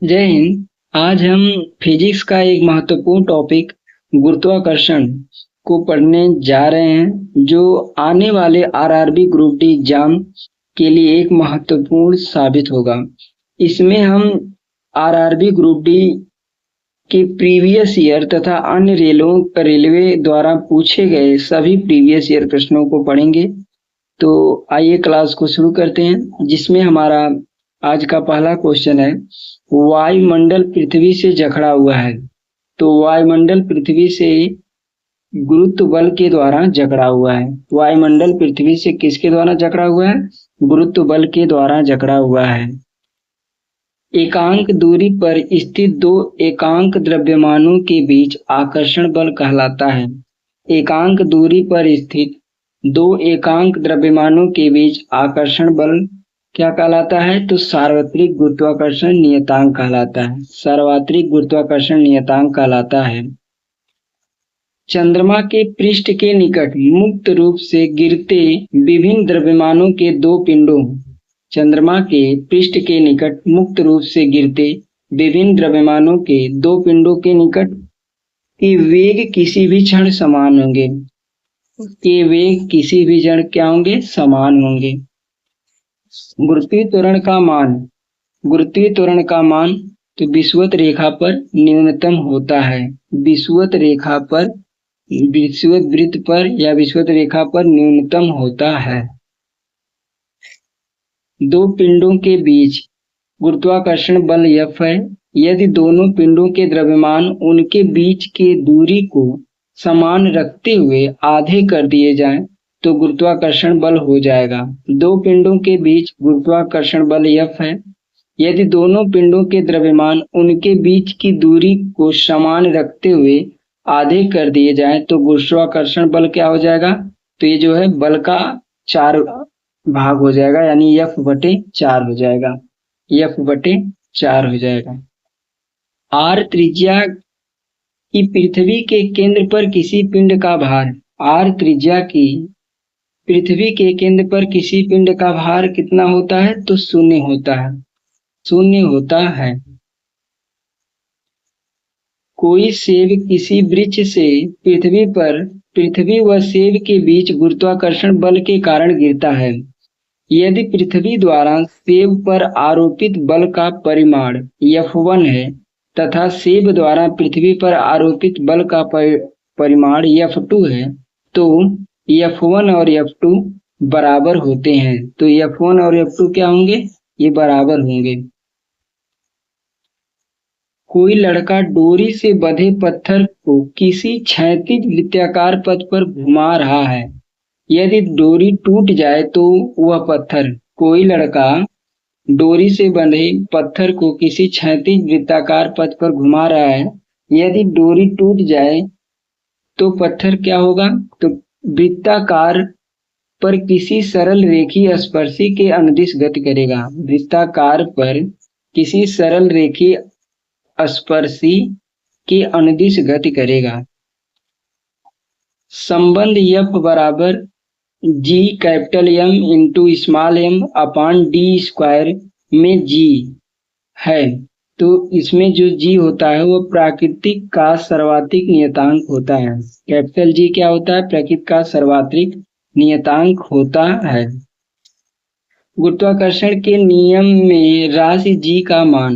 जय हिंद। आज हम फिजिक्स का एक महत्वपूर्ण टॉपिक गुरुत्वाकर्षण को पढ़ने जा रहे हैं, जो आने वाले आरआरबी ग्रुप डी एग्जाम के लिए एक महत्वपूर्ण साबित होगा। इसमें हम आरआरबी ग्रुप डी के प्रीवियस ईयर तथा अन्य रेलवे द्वारा पूछे गए सभी प्रीवियस ईयर प्रश्नों को पढ़ेंगे। तो आइए क्लास को शुरू करते हैं, जिसमें हमारा आज का पहला क्वेश्चन है, वायुमंडल पृथ्वी से जकड़ा हुआ है। तो वायुमंडल पृथ्वी से गुरुत्व बल के द्वारा जकड़ा हुआ है। वायुमंडल पृथ्वी से किसके द्वारा जकड़ा हुआ है? गुरुत्व बल के द्वारा जकड़ा हुआ है। एकांक दूरी पर स्थित दो एकांक द्रव्यमानों के बीच आकर्षण बल कहलाता है। एकांक दूरी पर स्थित दो एकांक द्रव्यमानों के बीच आकर्षण बल क्या कहलाता है? तो सार्वत्रिक गुरुत्वाकर्षण नियतांक कहलाता है। सार्वत्रिक गुरुत्वाकर्षण नियतांक कहलाता है। चंद्रमा के पृष्ठ के निकट मुक्त रूप से गिरते विभिन्न द्रव्यमानों के दो पिंडों चंद्रमा के पृष्ठ के निकट मुक्त रूप से गिरते विभिन्न द्रव्यमानों के दो पिंडों के निकट के वेग किसी भी क्षण समान होंगे। के वेग किसी भी क्षण क्या होंगे? समान होंगे। गुरुत्वीय त्वरण का मान। गुरुत्वीय त्वरण का मान तो विषुवत रेखा पर न्यूनतम होता है। विषुवत रेखा पर, विषुवत वृत्त पर या विषुवत रेखा पर न्यूनतम होता है। दो पिंडों के बीच गुरुत्वाकर्षण बल F है। यदि दोनों पिंडों के द्रव्यमान उनके बीच के दूरी को समान रखते हुए आधे कर दिए जाएं, तो गुरुत्वाकर्षण बल हो जाएगा। दो पिंडों के बीच गुरुत्वाकर्षण बल F है। यदि दोनों पिंडों के द्रव्यमान उनके बीच की दूरी को समान रखते हुए आधे कर दिए जाएं, तो गुरुत्वाकर्षण बल क्या हो जाएगा? तो ये जो है बल का 4 भाग हो जाएगा, यानी F/4 हो जाएगा। F/4 हो जाएगा। R त्रिज्या की पृथ्वी के केंद्र पर किसी पिंड का भार। R त्रिज्या की पृथ्वी के केंद्र पर किसी पिंड का भार कितना होता है? तो 0 होता है। 0 होता है। कोई सेब किसी वृक्ष से पृथ्वी व सेब के बीच गुरुत्वाकर्षण बल के कारण गिरता है। यदि पृथ्वी द्वारा सेब पर आरोपित बल का परिमाण F1 है तथा सेब द्वारा पृथ्वी पर आरोपित बल का परिमाण F2 है, तो F1 और F2 बराबर होते हैं। तो F1 और F2 क्या होंगे? ये बराबर होंगे। कोई लड़का डोरी से बंधे पत्थर को किसी क्षैतिज वृत्ताकार पथ पर घुमा रहा है। यदि डोरी टूट जाए तो वह पत्थर कोई लड़का डोरी से बंधे पत्थर को किसी क्षैतिज वृत्ताकार पथ पर घुमा रहा है। यदि डोरी टूट जाए तो पत्थर क्या होगा? तो वृत्ताकार पर किसी सरल रेखीय स्पर्शी के अनुदिश गति करेगा। वृत्ताकार पर किसी सरल रेखीय स्पर्शी के अनुदिश गति करेगा। संबंध F बराबर G capital M into small m upon D square में G है। तो इसमें जो G होता है वो प्राकृतिक का सर्वात्रिक नियतांक होता है। कैपिटल G क्या होता है? प्राकृतिक का सर्वात्रिक नियतांक होता है। गुरुत्वाकर्षण के नियम में राशि G का मान।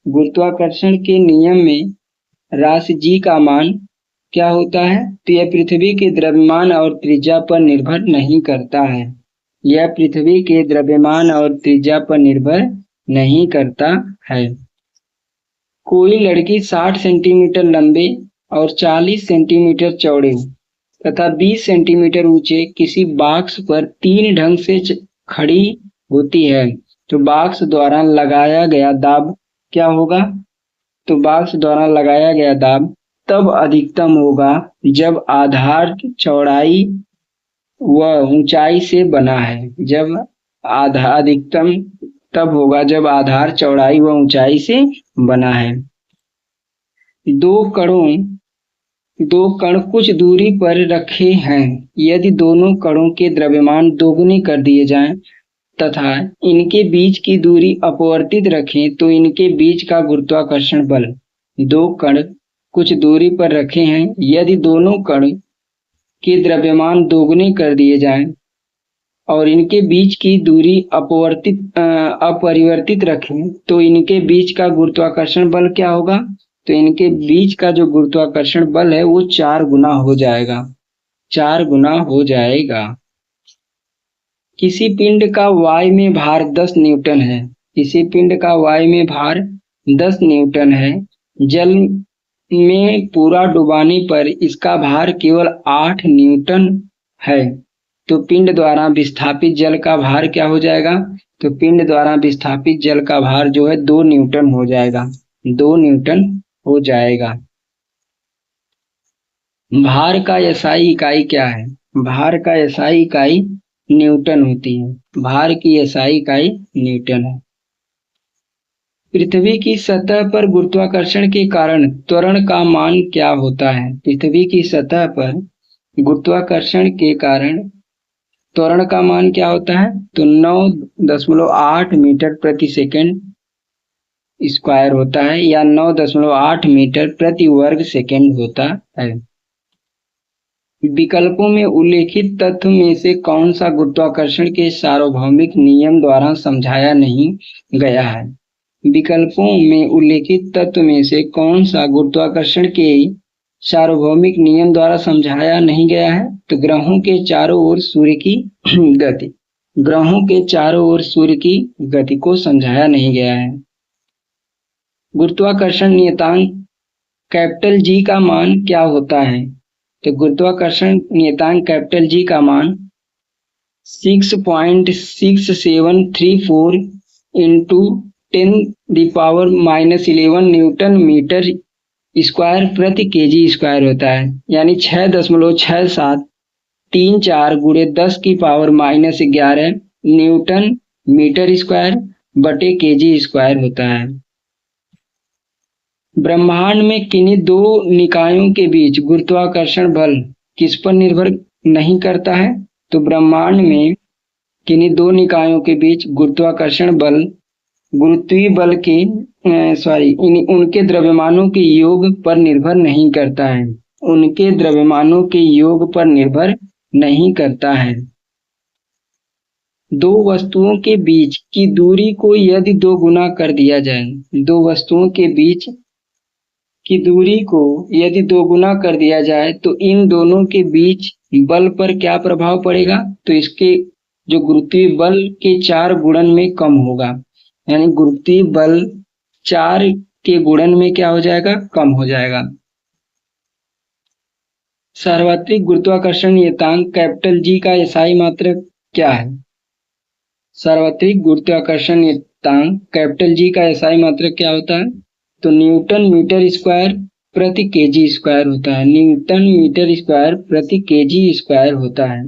गुरुत्वाकर्षण के नियम में राशि G का मान क्या होता है? तो यह पृथ्वी के द्रव्यमान और त्रिज्या पर निर्भर नहीं करता है। यह पृथ्वी के द्रव्यमान और त्रिज्या पर निर्भर नहीं करता है। कोई लड़की 60 सेंटीमीटर लंबे और 40 सेंटीमीटर चौड़े तथा 20 सेंटीमीटर ऊंचे किसी बॉक्स पर 3 ढंग से खड़ी होती है, तो बॉक्स द्वारा लगाया गया दाब क्या होगा? तो बॉक्स द्वारा लगाया गया दाब तब अधिकतम होगा जब आधार चौड़ाई व ऊंचाई से बना है। जब अधिकतम तब होगा जब आधार चौड़ाई व ऊंचाई से बना है। दो कण कुछ दूरी पर रखे हैं। यदि दोनों कणों के द्रव्यमान दोगुने कर दिए जाएं, तथा इनके बीच की दूरी अपवर्तित रखें तो इनके बीच का गुरुत्वाकर्षण बल, दो कण कुछ दूरी पर रखे हैं, यदि दोनों कण के द्रव्यमान दोगुने कर दिए जाएं और इनके बीच की दूरी अपरिवर्तित रखें तो इनके बीच का गुरुत्वाकर्षण बल क्या होगा? तो इनके बीच का जो गुरुत्वाकर्षण बल है वो 4 गुना हो जाएगा, 4 गुना हो जाएगा। किसी पिंड का वायु में भार 10 न्यूटन है, किसी पिंड का वायु में भार 10 न्यूटन है, जल में पूरा डुबाने पर इसका भार केवल 8 न्यूटन है, तो पिंड द्वारा विस्थापित जल का भार क्या हो जाएगा? तो पिंड द्वारा विस्थापित जल का भार जो है 2 न्यूटन हो जाएगा, 2 न्यूटन हो जाएगा। भार का एसआई इकाई क्या है? भार का एसआई इकाई न्यूटन होती है, भार की एसआई इकाई न्यूटन है। पृथ्वी की सतह पर गुरुत्वाकर्षण के कारण त्वरण का मान क्या होता है? पृथ्वी की सतह पर गुरुत्वाकर्षण के कारण त्वरण का मान क्या होता है? तो 9.8 मीटर प्रति सेकंड स्क्वायर होता है या 9.8 मीटर प्रति वर्ग सेकंड होता है। विकल्पों में उल्लेखित तथ्य में से कौन सा गुरुत्वाकर्षण के सार्वभौमिक नियम द्वारा समझाया नहीं गया है? विकल्पों में उल्लेखित तत्व में से कौन सा गुरुत्वाकर्षण के सार्वभौमिक नियम द्वारा समझाया नहीं गया है? तो ग्रहों के चारों ओर सूर्य की गति, ग्रहों के चारों ओर सूर्य की गति को समझाया नहीं गया है। गुरुत्वाकर्षण नियतांक कैपिटल जी का मान क्या होता है? तो गुरुत्वाकर्षण नियतांक कैपिटल जी का मान 6.6734 इंटू 10⁻⁻11 न्यूटन मीटर स्क्वायर प्रति केजी स्क्वायर होता है, यानी 6.6734 गुणे 10⁻⁻11 न्यूटन मीटर स्क्वायर बटे केजी स्क्वायर होता है। ब्रह्मांड में किन्हीं दो निकायों के बीच गुरुत्वाकर्षण बल किस पर निर्भर नहीं करता है? तो ब्रह्मांड में किन्हीं दो निकायों के बीच गुरुत्वाकर्षण बल गुरुत्वीय बल के उनके द्रव्यमानों के योग पर निर्भर नहीं करता है, उनके द्रव्यमानों के योग पर निर्भर नहीं करता है। दो वस्तुओं के बीच की दूरी को यदि 2 गुना कर दिया जाए, दो वस्तुओं के बीच की दूरी को यदि 2 गुना कर दिया जाए तो इन दोनों के बीच बल पर क्या प्रभाव पड़ेगा? तो इसके जो गुरुत्वीय बल के 4 गुणन में कम होगा, यानी गुरुत्वीय बल 4 के गुणन में क्या हो जाएगा? कम हो जाएगा। सार्वत्रिक गुरुत्वाकर्षण नियतांक कैपिटल जी का एसआई मात्रक क्या है? सार्वत्रिक गुरुत्वाकर्षण नियतांक कैपिटल जी का एसआई मात्रक क्या होता है? तो न्यूटन मीटर स्क्वायर प्रति केजी स्क्वायर होता है, न्यूटन मीटर स्क्वायर प्रति केजी स्क्वायर होता है।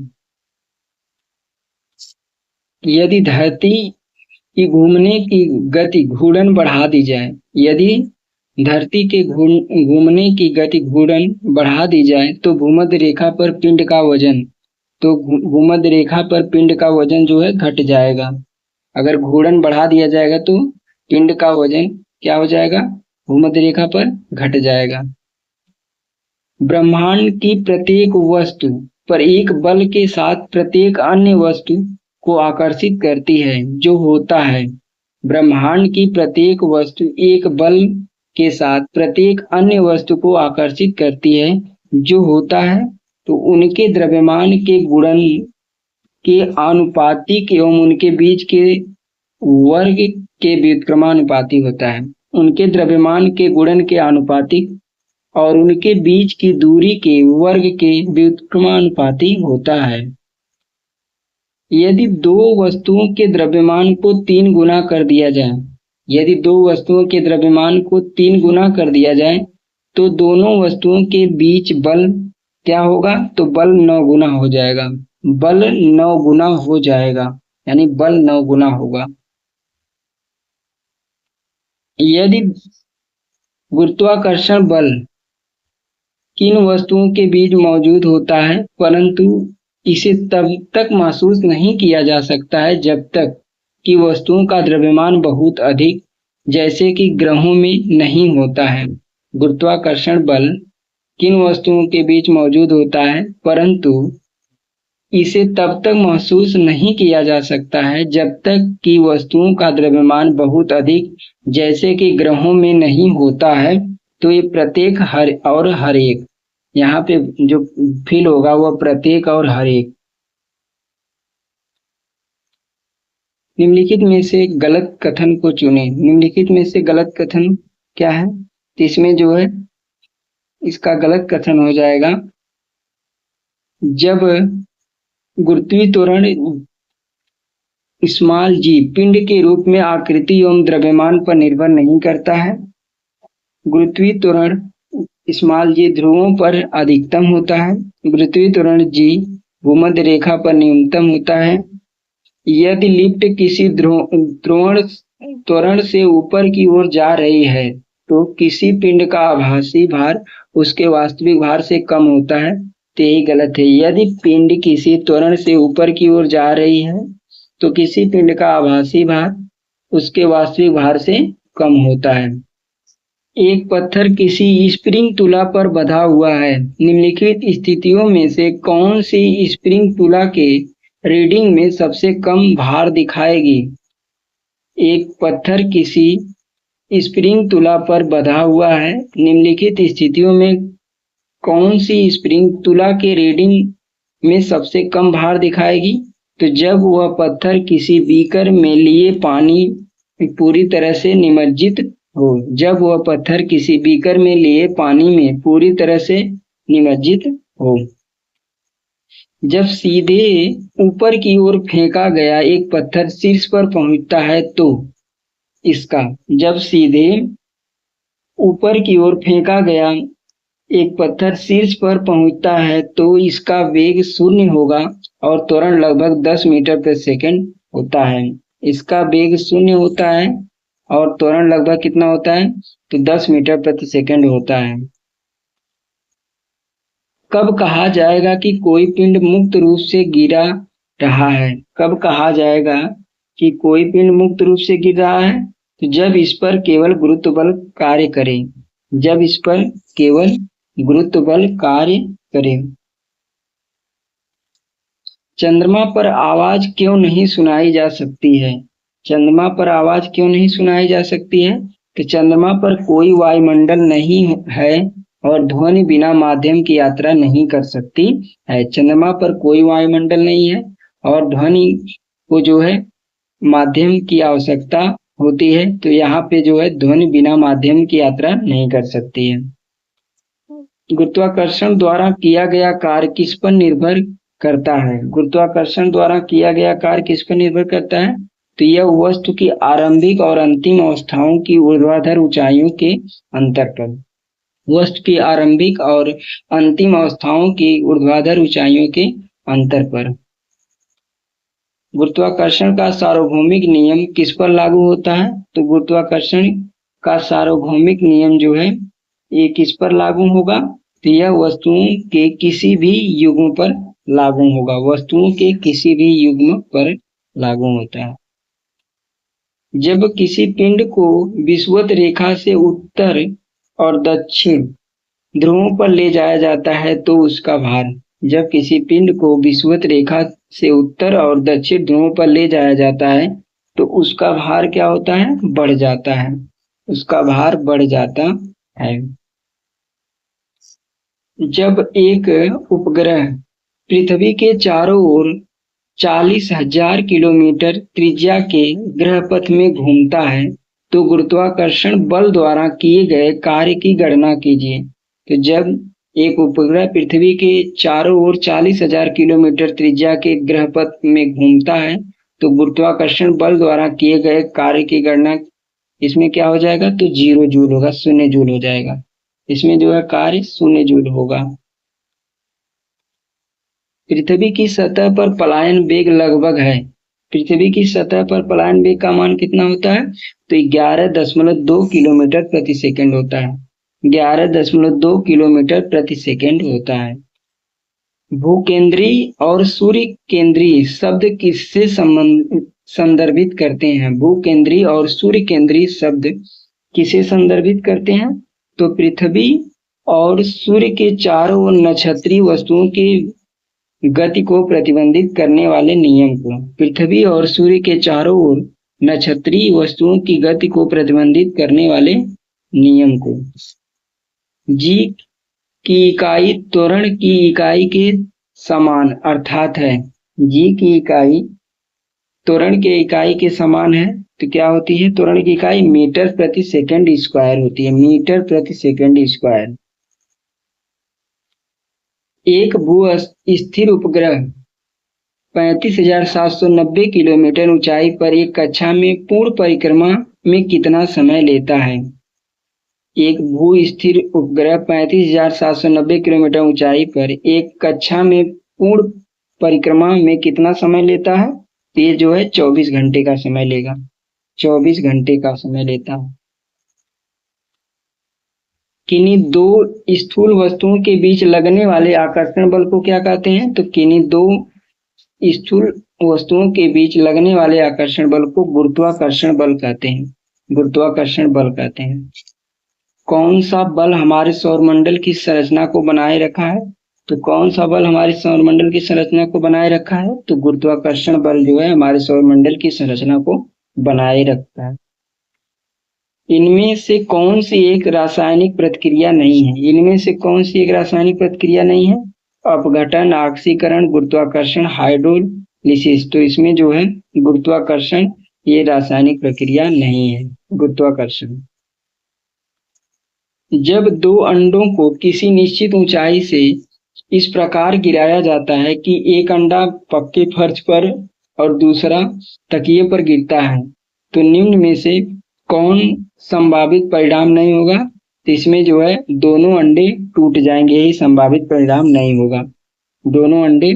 यदि धरती की घूमने की गति घूर्णन बढ़ा दी जाए, यदि धरती के घूमने की गति घूर्णन बढ़ा दी जाए तो भूमध्य रेखा पर पिंड का वजन, तो भूमध्य रेखा पर पिंड का वजन जो है घट जाएगा। अगर घूर्णन बढ़ा दिया जाएगा तो पिंड का वजन क्या हो जाएगा? भूमध्य रेखा पर घट जाएगा। ब्रह्मांड की प्रत्येक वस्तु पर एक बल के साथ प्रत्येक अन्य वस्तु को आकर्षित करती है, जो होता है। ब्रह्मांड की प्रत्येक वस्तु एक बल के साथ प्रत्येक अन्य वस्तु को आकर्षित करती है, जो होता है तो उनके द्रव्यमान के गुणन के आनुपातिक एवं उनके बीच के वर्ग के व्युत्क्रमानुपाती होता है। उनके द्रव्यमान के गुणन के आनुपातिक और उनके बीच की दूरी के वर्ग के व्युत्क्रमानुपाती होता है। यदि दो वस्तुओं के द्रव्यमान को 3 गुना कर दिया जाए, यदि दो वस्तुओं के द्रव्यमान को 3 गुना कर दिया जाए तो दोनों वस्तुओं के बीच बल क्या होगा? तो बल 9 गुना हो जाएगा, बल 9 गुना हो जाएगा, यानी बल 9 गुना होगा। यदि गुरुत्वाकर्षण बल किन वस्तुओं के बीच मौजूद होता है परंतु इसे तब तक महसूस नहीं किया जा सकता है जब तक कि वस्तुओं का द्रव्यमान बहुत अधिक जैसे कि ग्रहों में नहीं होता है। गुरुत्वाकर्षण बल किन वस्तुओं के बीच मौजूद होता है, परंतु इसे तब तक महसूस नहीं किया जा सकता है जब तक कि वस्तुओं का द्रव्यमान बहुत अधिक जैसे कि ग्रहों में नहीं होता है। तो ये प्रत्येक हर एक, यहाँ पे जो फील होगा वह प्रत्येक और हर एक। निम्नलिखित में से गलत कथन को चुनें। निम्नलिखित में से गलत कथन क्या है? तो इसमें जो है इसका गलत कथन हो जाएगा, जब गुरुत्वीय त्वरण स्मॉल जी पिंड के रूप में आकृति एवं द्रव्यमान पर निर्भर नहीं करता है। गुरुत्वीय त्वरण स्मॉल जी ध्रुवों पर अधिकतम होता है। गुरुत्वीय त्वरण जी भूमध्य रेखा पर न्यूनतम होता है। यदि लिफ्ट किसी त्वरण से ऊपर की ओर जा रही है तो किसी पिंड का आभासी भार उसके वास्तविक भार से कम होता है। तो यही गलत है। यदि पिंड किसी त्वरण से ऊपर की ओर जा रही है तो किसी पिंड का आभासी भार उसके वास्तविक भार से कम होता है। एक पत्थर किसी स्प्रिंग तुला पर बंधा हुआ है। निम्नलिखित स्थितियों में से कौन सी स्प्रिंग तुला के रीडिंग में सबसे कम भार दिखाएगी? एक पत्थर किसी स्प्रिंग तुला पर बंधा हुआ है। निम्नलिखित स्थितियों में कौन सी स्प्रिंग तुला के रीडिंग में सबसे कम भार दिखाएगी? तो जब वह पत्थर किसी बीकर में लिए पानी पूरी तरह से निमज्जित हो। जब वह पत्थर किसी बीकर में लिए पानी में पूरी तरह से निमज्जित हो। जब सीधे ऊपर की ओर फेंका गया एक पत्थर शीर्ष पर पहुंचता है तो इसका, जब सीधे ऊपर की ओर फेंका गया एक पत्थर शीर्ष पर पहुंचता है तो इसका वेग 0 होगा और त्वरण लगभग 10 मीटर प्रति सेकंड होता है। इसका वेग 0 होता है और त्वरण लगभग कितना होता है? तो 10 मीटर प्रति सेकंड होता है। कब कहा जाएगा कि कोई पिंड मुक्त रूप से गिरा रहा है? कब कहा जाएगा कि कोई पिंड मुक्त रूप से गिर रहा है? तो जब इस पर केवल गुरुत्व बल कार्य करे। जब इस पर केवल गुरुत्व बल कार्य करे। चंद्रमा पर आवाज क्यों नहीं सुनाई जा सकती है? चंद्रमा पर आवाज क्यों नहीं सुनाई जा सकती है? तो चंद्रमा पर कोई वायुमंडल नहीं है और ध्वनि बिना माध्यम की यात्रा नहीं कर सकती है। चंद्रमा पर कोई वायुमंडल नहीं है और ध्वनि को जो है माध्यम की आवश्यकता होती है। तो यहाँ पे जो है ध्वनि बिना माध्यम की यात्रा नहीं कर सकती है। गुरुत्वाकर्षण द्वारा किया गया कार्य किस पर निर्भर करता है? गुरुत्वाकर्षण द्वारा किया गया कार्य किस पर निर्भर करता है? तो यह वस्तु की आरंभिक और अंतिम अवस्थाओं की ऊर्ध्वाधर ऊंचाइयों के अंतर पर। वस्तु की आरंभिक और अंतिम अवस्थाओं की ऊर्ध्वाधर ऊंचाइयों के अंतर पर। गुरुत्वाकर्षण का सार्वभौमिक नियम किस पर लागू होता है? तो गुरुत्वाकर्षण का सार्वभौमिक नियम जो है ये किस पर लागू होगा? तो यह वस्तुओं के किसी भी युग्म पर लागू होगा। वस्तुओं के किसी भी युग्म पर लागू होता है। जब किसी पिंड को विषुवत रेखा से उत्तर और दक्षिण ध्रुवों पर ले जाया जाता है तो उसका भार। जब किसी पिंड को विषुवत रेखा से उत्तर और दक्षिण ध्रुवों पर ले जाया जाता है तो उसका भार क्या होता है? बढ़ जाता है। उसका भार बढ़ जाता है। जब एक उपग्रह पृथ्वी के चारों ओर 40,000 किलोमीटर त्रिज्या के ग्रहपथ में घूमता है तो गुरुत्वाकर्षण बल द्वारा किए गए कार्य की गणना कीजिए। तो जब एक उपग्रह पृथ्वी के चारों ओर 40,000 किलोमीटर त्रिज्या के ग्रहपथ में घूमता है तो गुरुत्वाकर्षण बल द्वारा किए गए कार्य की गणना इसमें क्या हो जाएगा? तो 0 जूल होगा, 0 जूल हो जाएगा। इसमें जो है कार्य 0 जूल होगा। पृथ्वी की सतह पर पलायन वेग लगभग है। पृथ्वी की सतह पर पलायन वेग का मान कितना होता है? तो 11.2 किलोमीटर प्रति सेकंड होता है। 11.2 किलोमीटर प्रति सेकंड होता है। भूकेंद्री और सूर्य केंद्री शब्द किससे संदर्भित करते हैं? भूकेंद्री और सूर्य केंद्री शब्द किसे संदर्भित करते हैं? तो पृथ्वी और सूर्य के चारों ओर नक्षत्रीय वस्तुओं की गति को प्रतिबंधित करने वाले नियम को। पृथ्वी और सूर्य के चारों ओर नक्षत्रीय वस्तुओं की गति को प्रतिबंधित करने वाले नियम को। जी की इकाई त्वरण की इकाई के समान अर्थात है। जी की इकाई त्वरण के इकाई के समान है तो क्या होती है? त्वरण की इकाई मीटर प्रति सेकंड स्क्वायर होती है। मीटर प्रति सेकंड स्क्वायर। एक भू स्थिर उपग्रह 35,790 किलोमीटर ऊंचाई पर एक कक्षा में पूर्ण परिक्रमा में कितना समय लेता है? एक भू स्थिर उपग्रह 35,790 किलोमीटर ऊंचाई पर एक कक्षा में पूर्ण परिक्रमा में कितना समय लेता है? तो ये जो है 24 घंटे का समय लेगा। 24 घंटे का समय लेता है। किन्हीं दो स्थूल वस्तुओं के बीच लगने वाले आकर्षण बल को क्या कहते हैं? तो किन्हीं दो स्थूल वस्तुओं के बीच लगने वाले आकर्षण बल को गुरुत्वाकर्षण बल कहते हैं। गुरुत्वाकर्षण बल कहते हैं। कौन सा बल हमारे सौरमंडल की संरचना को बनाए रखा है? तो कौन सा बल हमारे सौरमंडल की संरचना को बनाए रखा है? तो गुरुत्वाकर्षण बल जो है हमारे सौरमंडल की संरचना को बनाए रखता है। इनमें से कौन सी एक रासायनिक प्रतिक्रिया नहीं है? इनमें से कौन सी एक रासायनिक प्रतिक्रिया नहीं है? अपघटन, ऑक्सीकरण, गुरुत्वाकर्षण, हाइड्रोलिसिस। तो इसमें जो है गुरुत्वाकर्षण ये रासायनिक प्रक्रिया नहीं है। गुरुत्वाकर्षण। जब दो अंडों को किसी निश्चित ऊंचाई से इस प्रकार गिराया जाता है कि एक अंडा पक्के फर्श पर और दूसरा तकिए पर गिरता है तो निम्न में से कौन संभावित परिणाम नहीं होगा? तो इसमें जो है दोनों अंडे टूट जाएंगे। यही संभावित परिणाम नहीं होगा। दोनों अंडे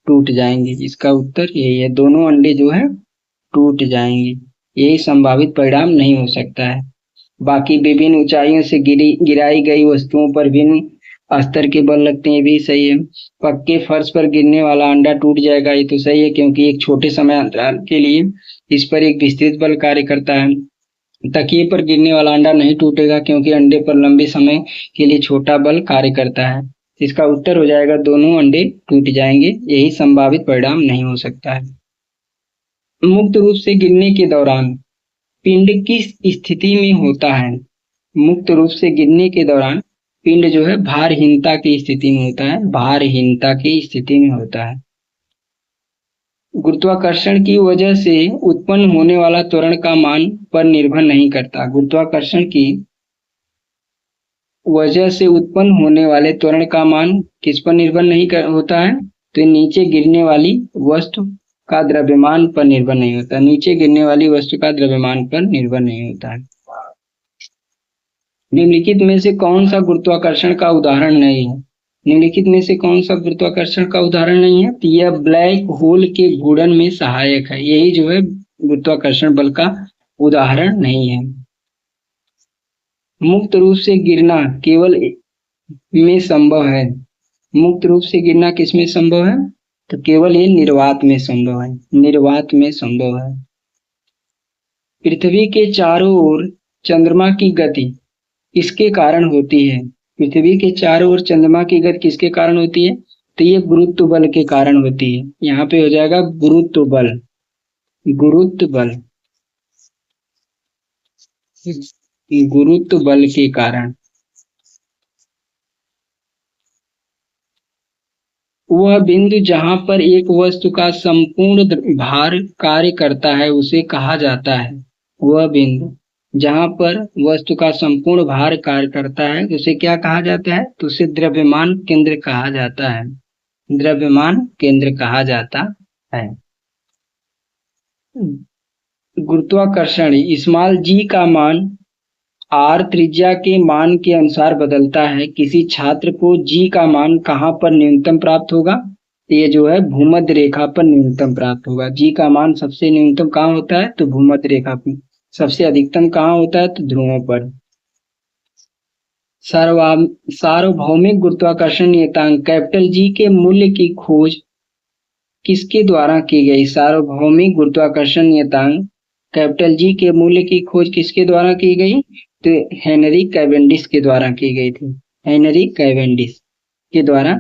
टूट जाएंगे। इसका उत्तर यही है। दोनों अंडे जो है टूट जाएंगे। यही संभावित परिणाम नहीं हो सकता है। बाकी विभिन्न ऊंचाइयों से गिराई गई वस्तुओं पर भिन्न स्तर के बल लगते हैं, भी सही है। पक्के फर्श पर गिरने वाला अंडा टूट जाएगा, ये तो सही है क्योंकि एक छोटे समय अंतराल के लिए इस पर एक विस्तृत बल कार्य करता है। तकिए पर गिरने वाला अंडा नहीं टूटेगा क्योंकि अंडे पर लंबे समय के लिए छोटा बल कार्य करता है। इसका उत्तर हो जाएगा दोनों अंडे टूट जाएंगे। यही संभावित परिणाम नहीं हो सकता है। मुक्त रूप से गिरने के दौरान पिंड किस स्थिति में होता है? मुक्त रूप से गिरने के दौरान पिंड जो है भारहीनता की स्थिति में होता है। भारहीनता की स्थिति में होता है। गुरुत्वाकर्षण की वजह से उत्पन्न होने वाला त्वरण का मान पर निर्भर नहीं करता। गुरुत्वाकर्षण की वजह से उत्पन्न होने वाले त्वरण का मान किस पर निर्भर नहीं होता है? तो नीचे गिरने वाली वस्तु का द्रव्यमान पर निर्भर नहीं होता। नीचे गिरने वाली वस्तु का द्रव्यमान पर निर्भर नहीं होता है। निम्नलिखित में से कौन सा गुरुत्वाकर्षण का उदाहरण नहीं है? निम्नलिखित में से कौन सा गुरुत्वाकर्षण का उदाहरण नहीं है? तो यह ब्लैक होल के घूर्णन में सहायक है। यही जो है गुरुत्वाकर्षण बल का उदाहरण नहीं है। मुक्त रूप से गिरना केवल में संभव है। मुक्त रूप से गिरना किसमें संभव है? तो केवल ये निर्वात में संभव है। निर्वात में संभव है। पृथ्वी के चारों ओर चंद्रमा की गति किसके कारण होती है? पृथ्वी के चारों ओर चंद्रमा की गति किसके कारण होती है? तो ये गुरुत्व बल के कारण होती है। यहाँ पे हो जाएगा गुरुत्व बल। गुरुत्व बल। गुरुत्व बल के कारण। वह बिंदु जहां पर एक वस्तु का संपूर्ण भार कार्य करता है उसे कहा जाता है। वह बिंदु जहां पर वस्तु का संपूर्ण भार कार्य करता है उसे क्या कहा जाता है? तो उसे द्रव्यमान केंद्र कहा जाता है। द्रव्यमान केंद्र कहा जाता है। गुरुत्वाकर्षण स्मॉल जी का मान आर त्रिज्या के मान के अनुसार बदलता है। किसी छात्र को जी का मान कहाँ पर न्यूनतम प्राप्त होगा? ये जो है भूमध्य रेखा पर न्यूनतम प्राप्त होगा। जी का मान सबसे न्यूनतम कहाँ होता है? तो भूमध्य रेखा पर। सबसे अधिकतम कहाँ होता है? तो ध्रुवों पर। सार्वभौमिक गुरुत्वाकर्षण नियतांक कैपिटल जी के मूल्य की खोज किसके द्वारा की गई? सार्वभौमिक गुरुत्वाकर्षण नियतांक कैपिटल जी के मूल्य की खोज किसके द्वारा की गई? तो हेनरी कैवेंडिश के द्वारा की गई थी। हेनरी कैवेंडिश के द्वारा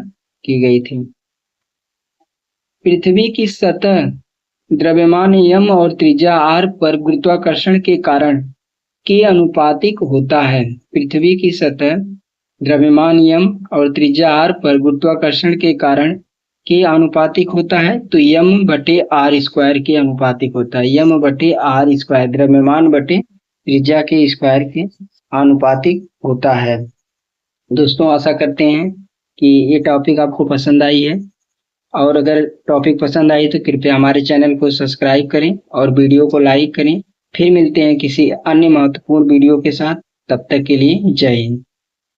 की गई थी। पृथ्वी की सतह द्रव्यमान m और त्रिज्या r पर गुरुत्वाकर्षण के कारण के अनुपातिक होता है। पृथ्वी की सतह द्रव्यमान m और त्रिज्या r पर गुरुत्वाकर्षण के कारण के अनुपातिक होता है। तो m/r² के अनुपातिक होता है। m/r², द्रव्यमान बटे त्रिज्या के स्क्वायर के अनुपातिक होता है। दोस्तों, आशा करते हैं कि ये टॉपिक आपको पसंद आई है, और अगर टॉपिक पसंद आई तो कृपया हमारे चैनल को सब्सक्राइब करें और वीडियो को लाइक करें। फिर मिलते हैं किसी अन्य महत्वपूर्ण वीडियो के साथ। तब तक के लिए जय हिंद।